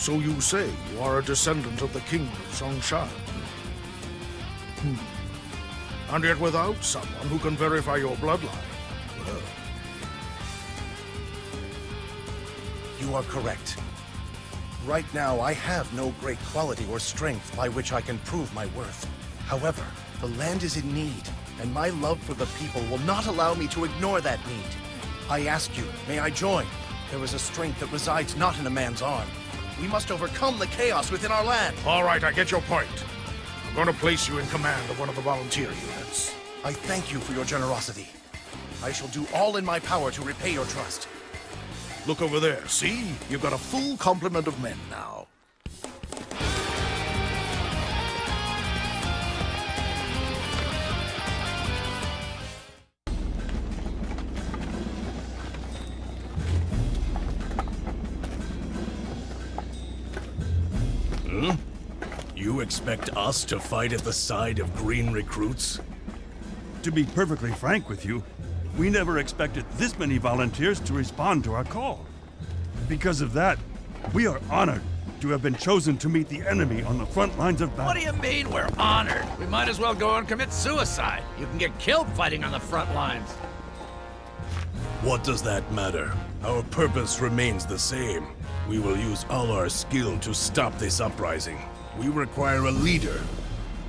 So you say you are a descendant of the king of Zhongshan? And yet without someone who can verify your bloodline. Well, you are correct. Right now, I have no great quality or strength by which I can prove my worth. However, the land is in need, and my love for the people will not allow me to ignore that need. I ask you, may I join? There is a strength that resides not in a man's arm. We must overcome the chaos within our land. all right, I get your point. I'm going to place you in command of one of the volunteer units. I thank you for your generosity. I shall do all in my power to repay your trust. Look over there, see? You've got a full complement of men now. You expect us to fight at the side of green recruits? To be perfectly frank with you, we never expected this many volunteers to respond to our call. Because of that, we are honored to have been chosen to meet the enemy on the front lines of battle. What do you mean we're honored? We might as well go and commit suicide. You can get killed fighting on the front lines. What does that matter? Our purpose remains the same. We will use all our skill to stop this uprising. We require a leader.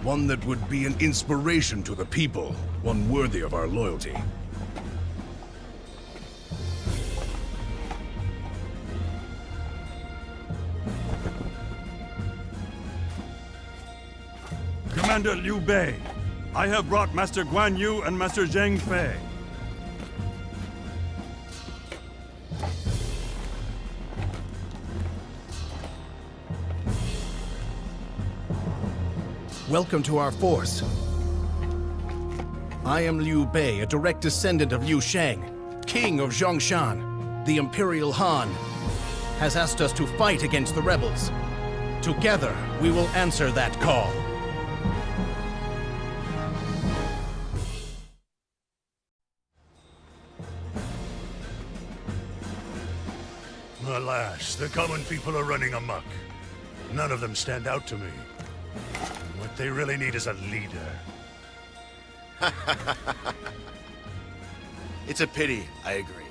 One that would be an inspiration to the people. One worthy of our loyalty. Commander Liu Bei, I have brought Master Guan Yu and Master Zhang Fei. Welcome to our force. I am Liu Bei, a direct descendant of Liu Shang, king of Zhongshan. The Imperial Han has asked us to fight against the rebels. Together, we will answer that call. Alas, the common people are running amok. None of them stand out to me. What they really need is a leader. It's a pity, I agree.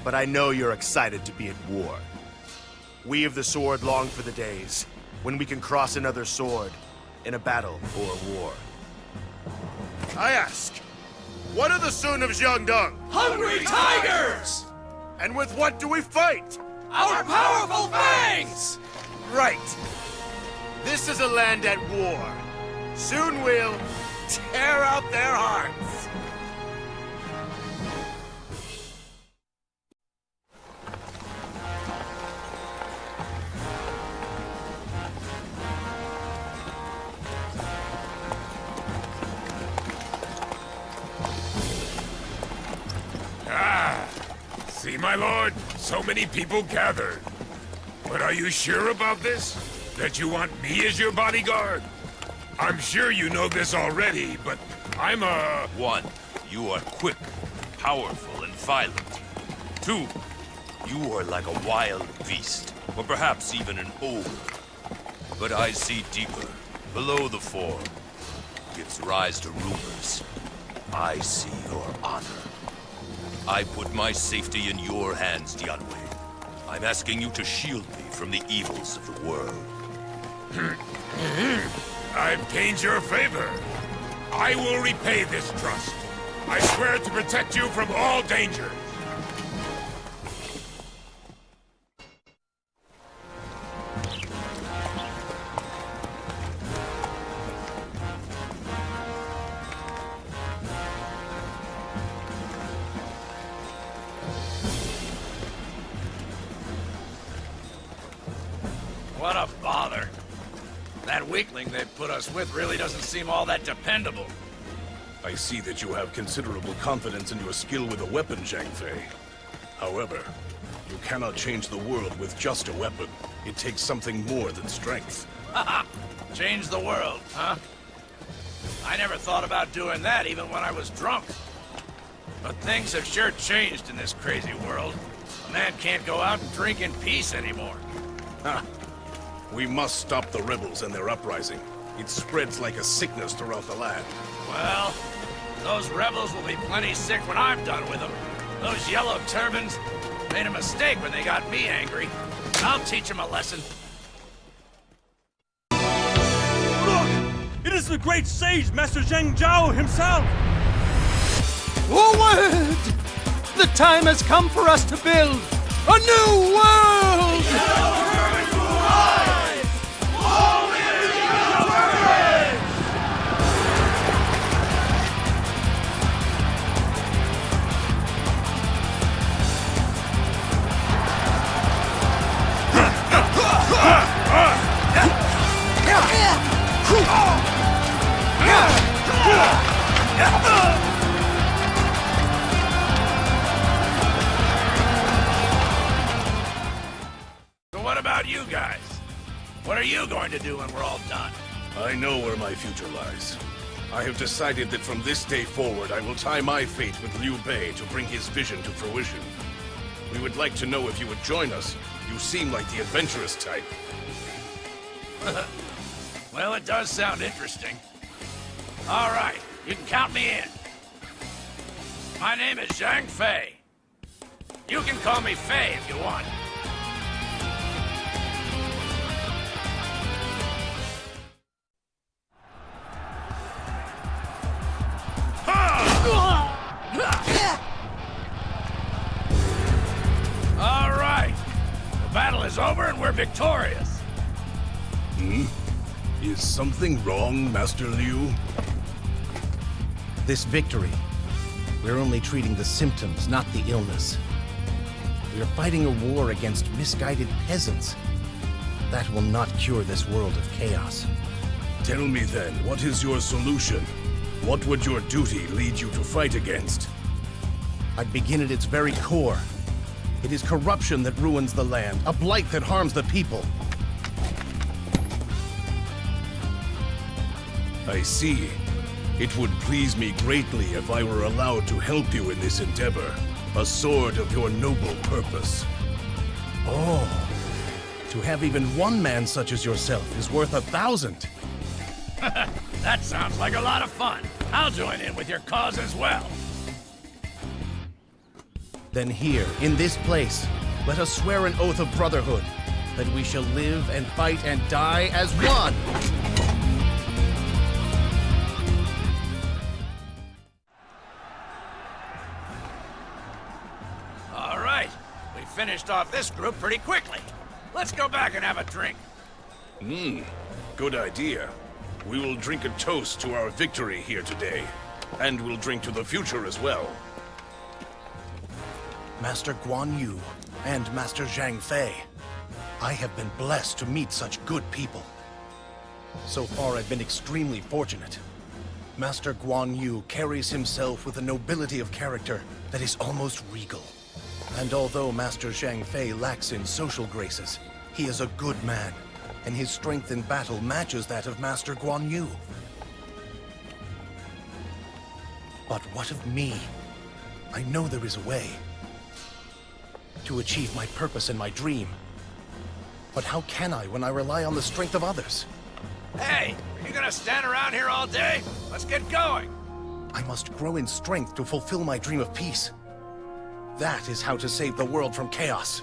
But I know you're excited to be at war. We of the sword long for the days when we can cross another sword in a battle or a war. I ask, what are the Sun of Jiangdong? Hungry tigers! And with what do we fight? Our powerful fangs! Right. This is a land at war. Soon we'll tear out their hearts. See, my lord, so many people gathered. But are you sure about this? That you want me as your bodyguard? I'm sure you know this already, but I'm a... 1. You are quick, powerful, and violent. 2. You are like a wild beast, or perhaps even an ogre. But I see deeper, below the form. Gives rise to rumors. I see your honor. I put my safety in your hands, Dianwei. I'm asking you to shield me from the evils of the world. I've gained your favor. I will repay this trust. I swear to protect you from all danger. What a bother. That weakling they put us with really doesn't seem all that dependable. I see that you have considerable confidence in your skill with a weapon, Zhang Fei. However, you cannot change the world with just a weapon. It takes something more than strength. Haha! Change the world, huh? I never thought about doing that even when I was drunk. But things have sure changed in this crazy world. A man can't go out and drink in peace anymore. Huh. We must stop the rebels and their uprising. It spreads like a sickness throughout the land. Well, those rebels will be plenty sick when I'm done with them. Those yellow turbans made a mistake when they got me angry. I'll teach them a lesson. Look! It is the great sage, Master Zhuo himself! Forward! The time has come for us to build a new world! So what about you guys? What are you going to do when we're all done? I know where my future lies. I have decided that from this day forward, I will tie my fate with Liu Bei to bring his vision to fruition. We would like to know if you would join us. You seem like the adventurous type. Well, it does sound interesting. All right, you can count me in. My name is Zhang Fei. You can call me Fei if you want. All right. The battle is over and we're victorious. Is something wrong, Master Liu? This victory, we're only treating the symptoms, not the illness. We are fighting a war against misguided peasants. That will not cure this world of chaos. Tell me then, what is your solution? What would your duty lead you to fight against? I'd begin at its very core. It is corruption that ruins the land, a blight that harms the people. I see. It would please me greatly if I were allowed to help you in this endeavor. A sword of your noble purpose. Oh, to have even one man such as yourself is worth 1,000. That sounds like a lot of fun. I'll join in with your cause as well. Then here, in this place, let us swear an oath of brotherhood, that we shall live and fight and die as one. All right, we finished off this group pretty quickly. Let's go back and have a drink. Good idea. We will drink a toast to our victory here today. And we'll drink to the future as well. Master Guan Yu and Master Zhang Fei, I have been blessed to meet such good people. So far, I've been extremely fortunate. Master Guan Yu carries himself with a nobility of character that is almost regal. And although Master Zhang Fei lacks in social graces, he is a good man, and his strength in battle matches that of Master Guan Yu. But what of me? I know there is a way to achieve my purpose and my dream. But how can I when I rely on the strength of others? Hey, are you gonna stand around here all day? Let's get going. I must grow in strength to fulfill my dream of peace. That is how to save the world from chaos.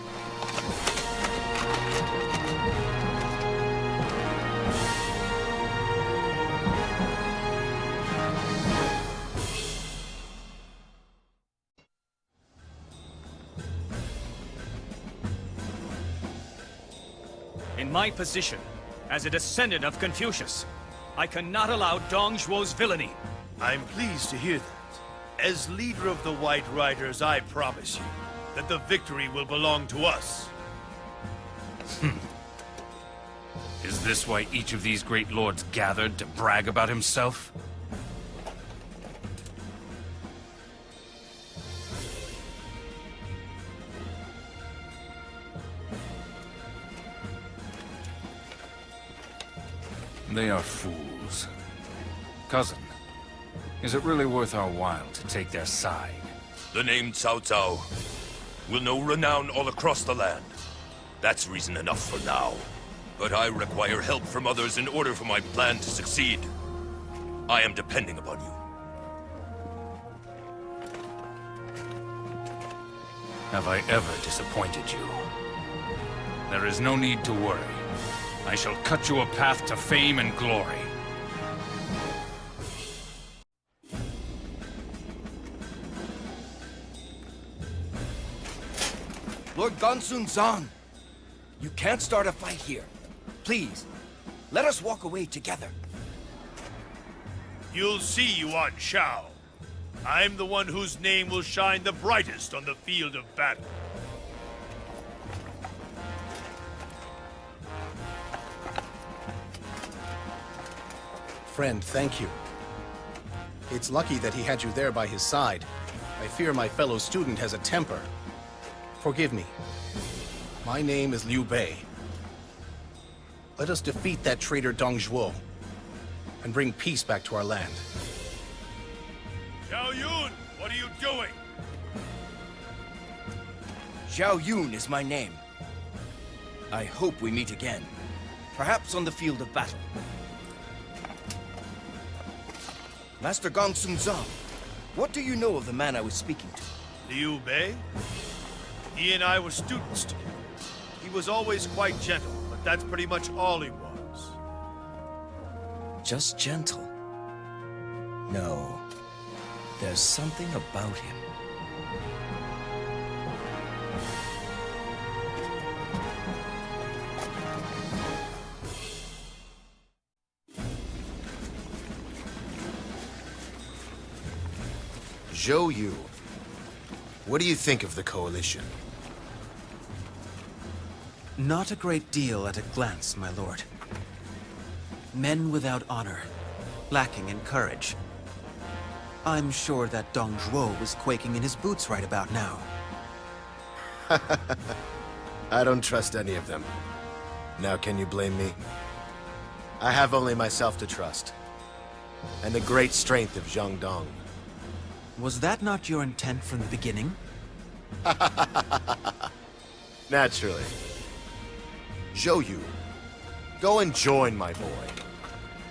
In my position, as a descendant of Confucius, I cannot allow Dong Zhuo's villainy. I'm pleased to hear that. As leader of the White Riders, I promise you that the victory will belong to us. Is this why each of these great lords gathered to brag about himself? They are fools. Cousin, is it really worth our while to take their side? The name Cao Cao will know renown all across the land. That's reason enough for now. But I require help from others in order for my plan to succeed. I am depending upon you. Have I ever disappointed you? There is no need to worry. I shall cut you a path to fame and glory. Lord Gonsun Zan, you can't start a fight here. Please, let us walk away together. You'll see, Yuan Shao. I'm the one whose name will shine the brightest on the field of battle. Friend, thank you. It's lucky that he had you there by his side. I fear my fellow student has a temper. Forgive me. My name is Liu Bei. Let us defeat that traitor Dong Zhuo and bring peace back to our land. Zhao Yun, what are you doing? Zhao Yun is my name. I hope we meet again. Perhaps on the field of battle. Master Gongsun Zan, what do you know of the man I was speaking to? Liu Bei? He and I were students together. He was always quite gentle, but that's pretty much all he was. Just gentle? No. There's something about him. Zhou, what do you think of the coalition? Not a great deal at a glance, my lord. Men without honor, lacking in courage. I'm sure that Dong Zhuo was quaking in his boots right about now. I don't trust any of them. Now can you blame me? I have only myself to trust. And the great strength of Zhang Dong. Was that not your intent from the beginning? Naturally. Zhou, go and join my boy.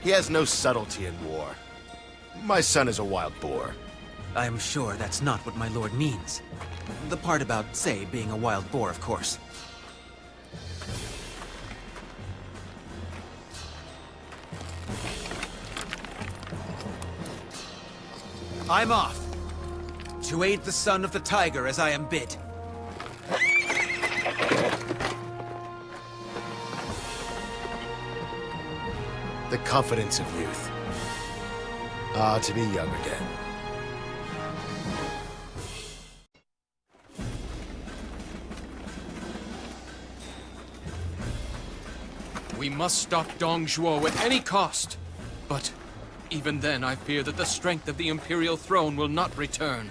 He has no subtlety in war. My son is a wild boar. I am sure that's not what my lord means. The part about, say, being a wild boar, of course. I'm off! To aid the son of the tiger as I am bid. The confidence of youth. Ah, to be young again. We must stop Dong Zhuo at any cost. But even then, I fear that the strength of the Imperial throne will not return.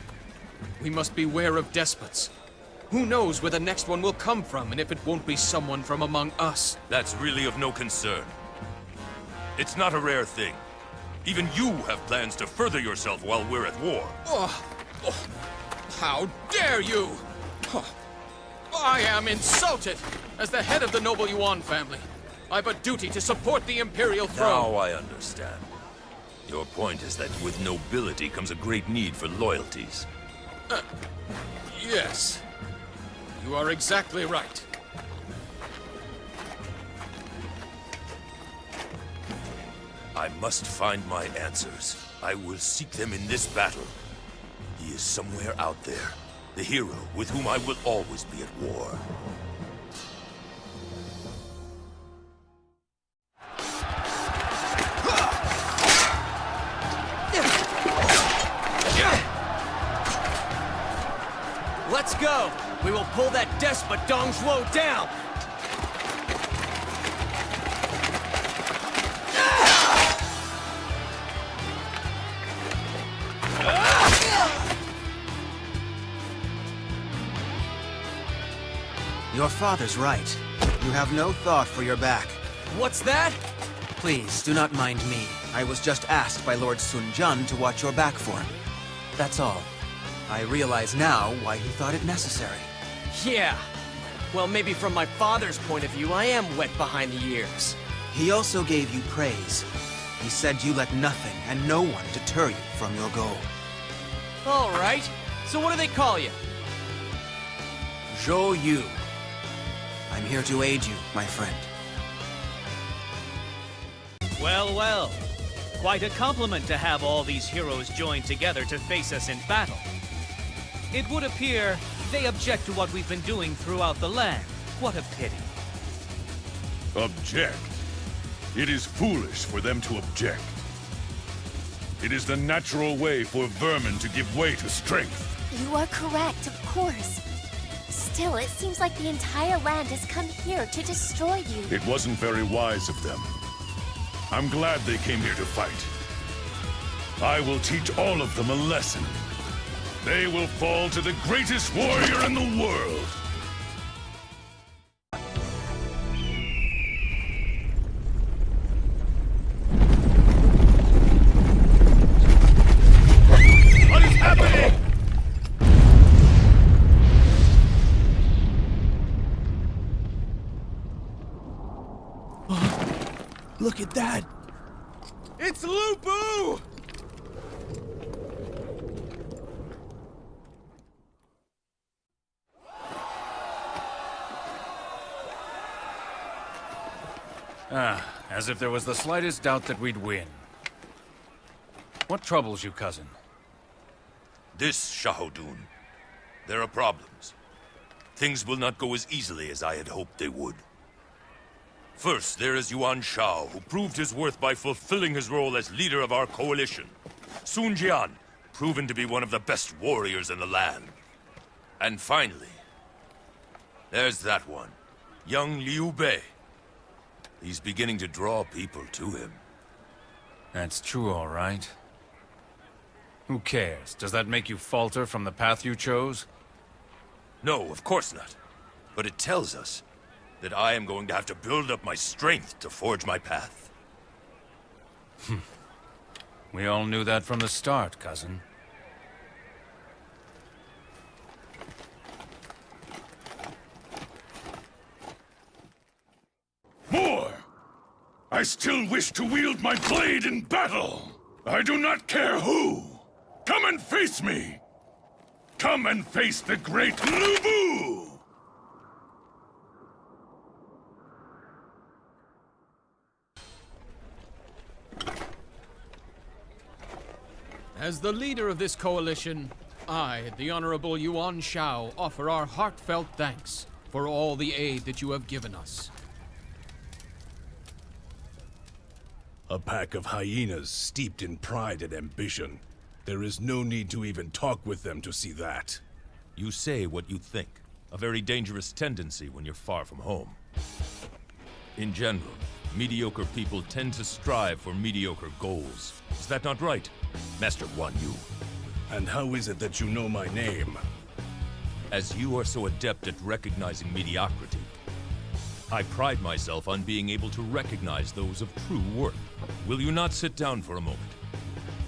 We must beware of despots. Who knows where the next one will come from, and if it won't be someone from among us. That's really of no concern. It's not a rare thing. Even you have plans to further yourself while we're at war. How dare you! I am insulted! As the head of the noble Yuan family, I've a duty to support the Imperial throne. Now I understand. Your point is that with nobility comes a great need for loyalties. Yes. You are exactly right. I must find my answers. I will seek them in this battle. He is somewhere out there. The hero with whom I will always be at war. Let's go! We will pull that despot Dong Zhuo down! Your father's right. You have no thought for your back. What's that? Please, do not mind me. I was just asked by Lord Sun Jun to watch your back for him. That's all. I realize now why he thought it necessary. Yeah. Well, maybe from my father's point of view, I am wet behind the ears. He also gave you praise. He said you let nothing and no one deter you from your goal. All right. So what do they call you? Zhuo Yu. I'm here to aid you, my friend. Well, well. Quite a compliment to have all these heroes joined together to face us in battle. It would appear they object to what we've been doing throughout the land. What a pity. Object? It is foolish for them to object. It is the natural way for vermin to give way to strength. You are correct, of course. Still, it seems like the entire land has come here to destroy you. It wasn't very wise of them. I'm glad they came here to fight. I will teach all of them a lesson. They will fall to the greatest warrior in the world. What is happening? Look at that! It's Lu Bu! As if there was the slightest doubt that we'd win. What troubles you, cousin? This, Shahudun. There are problems. Things will not go as easily as I had hoped they would. First, there is Yuan Shao, who proved his worth by fulfilling his role as leader of our coalition. Sun Jian, proven to be one of the best warriors in the land. And finally, there's that one, young Liu Bei. He's beginning to draw people to him. That's true, all right. Who cares? Does that make you falter from the path you chose? No, of course not. But it tells us that I am going to have to build up my strength to forge my path. We all knew that from the start, cousin. More! I still wish to wield my blade in battle! I do not care who! Come and face me! Come and face the great Lu Bu! As the leader of this coalition, I, the Honorable Yuan Shao, offer our heartfelt thanks for all the aid that you have given us. A pack of hyenas steeped in pride and ambition. There is no need to even talk with them to see that. You say what you think. A very dangerous tendency when you're far from home. In general, mediocre people tend to strive for mediocre goals. Is that not right, Master Guan Yu? And how is it that you know my name? As you are so adept at recognizing mediocrity, I pride myself on being able to recognize those of true worth. Will you not sit down for a moment?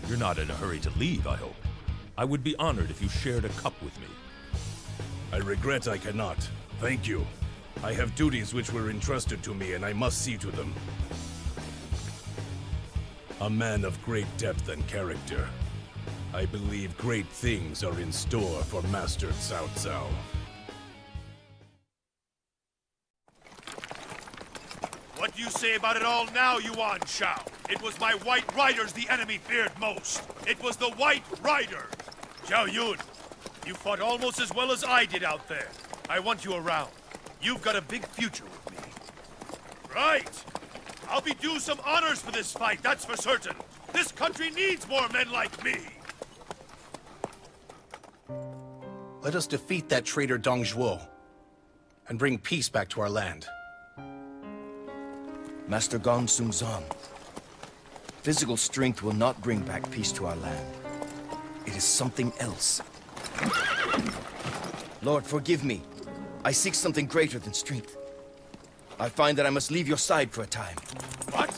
You're not in a hurry to leave, I hope. I would be honored if you shared a cup with me. I regret I cannot. Thank you. I have duties which were entrusted to me, and I must see to them. A man of great depth and character. I believe great things are in store for Master Cao Cao. What do you say about it all now, Yuan Shao? It was my White Riders the enemy feared most. It was the White Rider. Zhao Yun, you fought almost as well as I did out there. I want you around. You've got a big future with me. Right. I'll be due some honors for this fight, that's for certain. This country needs more men like me. Let us defeat that traitor Dong Zhuo and bring peace back to our land. Master Gong Sun Zan, physical strength will not bring back peace to our land. It is something else. Lord, forgive me. I seek something greater than strength. I find that I must leave your side for a time. What?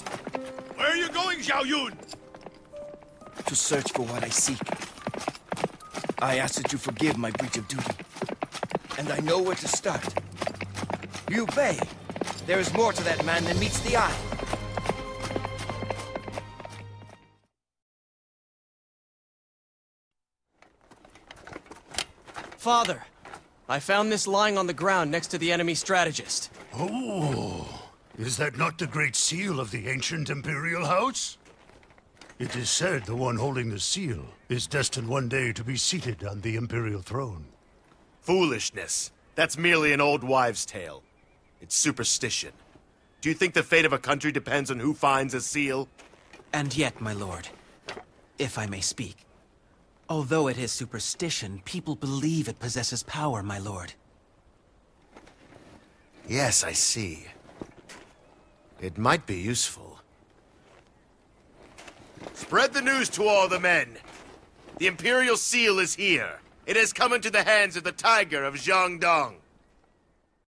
Where are you going, Zhao Yun? To search for what I seek. I ask that you forgive my breach of duty. And I know where to start. Liu Bei. There is more to that man than meets the eye. Father, I found this lying on the ground next to the enemy strategist. Oh, is that not the great seal of the ancient Imperial House? It is said the one holding the seal is destined one day to be seated on the Imperial throne. Foolishness. That's merely an old wives' tale. It's superstition. Do you think the fate of a country depends on who finds a seal? And yet, my lord, if I may speak, although it is superstition, people believe it possesses power, my lord. Yes, I see. It might be useful. Spread the news to all the men. The Imperial Seal is here. It has come into the hands of the Tiger of Jiangdong.